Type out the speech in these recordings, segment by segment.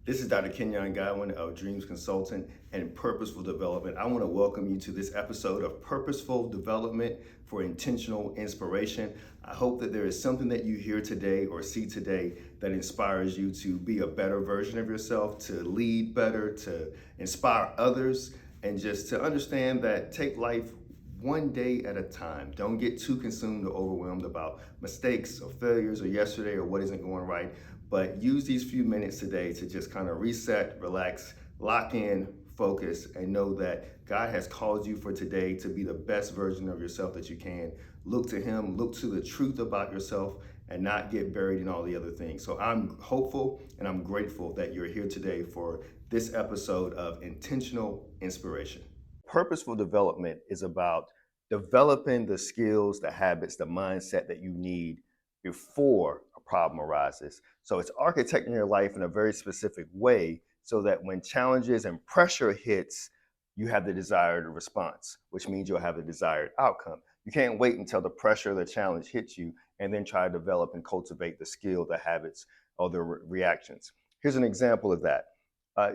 This is Dr. Kenyon Godwin of Dreams Consultant and Purposeful Development. I want to welcome you to this episode of Purposeful Development for Intentional Inspiration. I hope that there is something that you hear today or see today that inspires you to be a better version of yourself, to lead better, to inspire others, and just to understand that take life one day at a time. Don't get too consumed or overwhelmed about mistakes or failures or yesterday or what isn't going right. But use these few minutes today to just kind of reset, relax, lock in, focus, and know that God has called you for today to be the best version of yourself that you can. Look to Him, look to the truth about yourself, and not get buried in all the other things. So I'm hopeful and I'm grateful that you're here today for this episode of Intentional Inspiration. Purposeful development is about developing the skills, the habits, the mindset that you need before a problem arises. So it's architecting your life in a very specific way so that when challenges and pressure hits, you have the desired response, which means you'll have the desired outcome. You can't wait until the pressure, the challenge hits you, and then try to develop and cultivate the skill, the habits, or the reactions. Here's an example of that.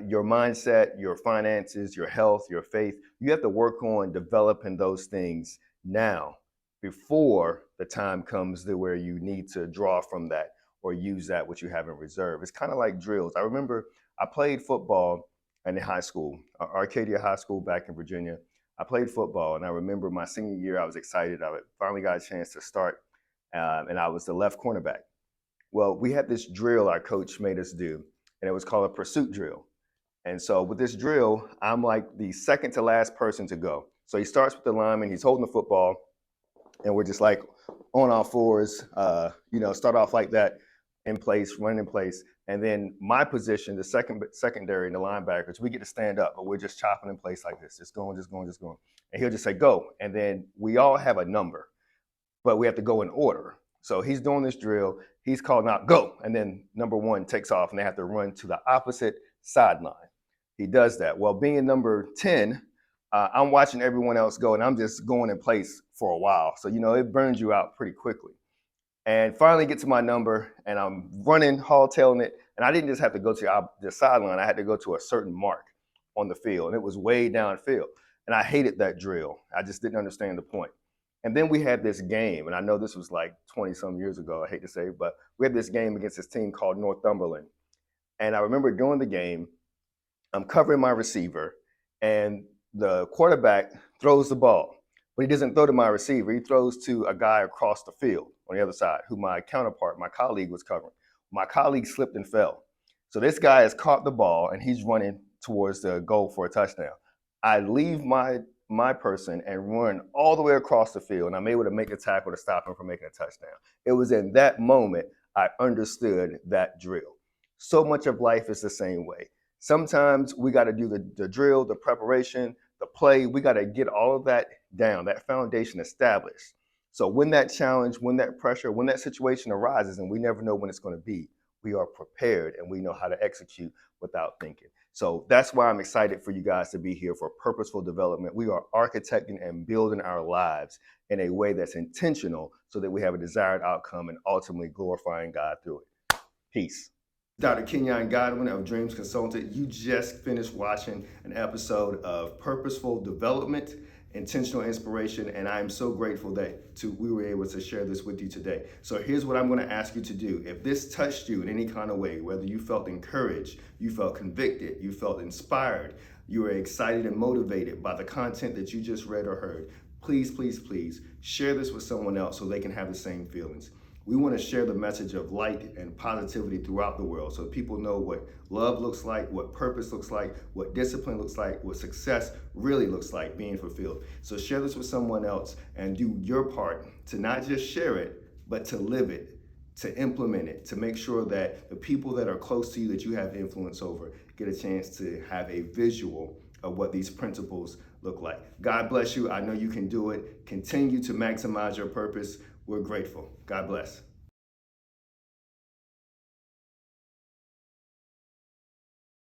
Your mindset, your finances, your health, your faith, you have to work on developing those things now before the time comes to where you need to draw from that or use that which you have in reserve. It's kind of like drills. I remember I played football in high school, Arcadia High School back in Virginia. I played football, and I remember my senior year, I was excited. I finally got a chance to start, and I was the left cornerback. Well, we had this drill our coach made us do, and it was called a pursuit drill. And so with this drill, I'm like the second to last person to go. So he starts with the lineman, he's holding the football, and we're just like on our fours, start off like that in place, running in place. And then my position, the secondary and the linebackers, we get to stand up, but we're just chopping in place like this, just going, just going, just going. And he'll just say, go. And then we all have a number, but we have to go in order. So he's doing this drill, he's calling out, go. And then number one takes off and they have to run to the opposite sideline. He does that. Well, being number 10, I'm watching everyone else go and I'm just going in place for a while. So, it burns you out pretty quickly. And finally get to my number and I'm running, hardtailing it. And I didn't just have to go to the sideline. I had to go to a certain mark on the field and it was way downfield. And I hated that drill. I just didn't understand the point. And then we had this game, and I know this was like 20 some years ago, I hate to say, but we had this game against this team called Northumberland. And I remember during the game, I'm covering my receiver, and the quarterback throws the ball, but he doesn't throw to my receiver. He throws to a guy across the field on the other side, who my counterpart, my colleague, was covering. My colleague slipped and fell. So this guy has caught the ball, and he's running towards the goal for a touchdown. I leave my person and run all the way across the field, and I'm able to make a tackle to stop him from making a touchdown. It was in that moment I understood that drill. So much of life is the same way. Sometimes we got to do the drill, the preparation, the play. We got to get all of that down, that foundation established. So when that challenge, when that pressure, when that situation arises, and we never know when it's going to be, we are prepared and we know how to execute without thinking. So that's why I'm excited for you guys to be here for purposeful development. We are architecting and building our lives in a way that's intentional so that we have a desired outcome and ultimately glorifying God through it. Peace. Dr. Kenyon Godwin of Dreams Consultant. You just finished watching an episode of Purposeful Development, Intentional Inspiration, and I am so grateful that we were able to share this with you today. So here's what I'm going to ask you to do. If this touched you in any kind of way, whether you felt encouraged, you felt convicted, you felt inspired, you were excited and motivated by the content that you just read or heard, please, please, please share this with someone else so they can have the same feelings. We want to share the message of light and positivity throughout the world so people know what love looks like, what purpose looks like, what discipline looks like, what success really looks like being fulfilled. So share this with someone else and do your part to not just share it, but to live it, to implement it, to make sure that the people that are close to you that you have influence over get a chance to have a visual of what these principles look like. God bless you. I know you can do it. Continue to maximize your purpose. We're grateful. God bless.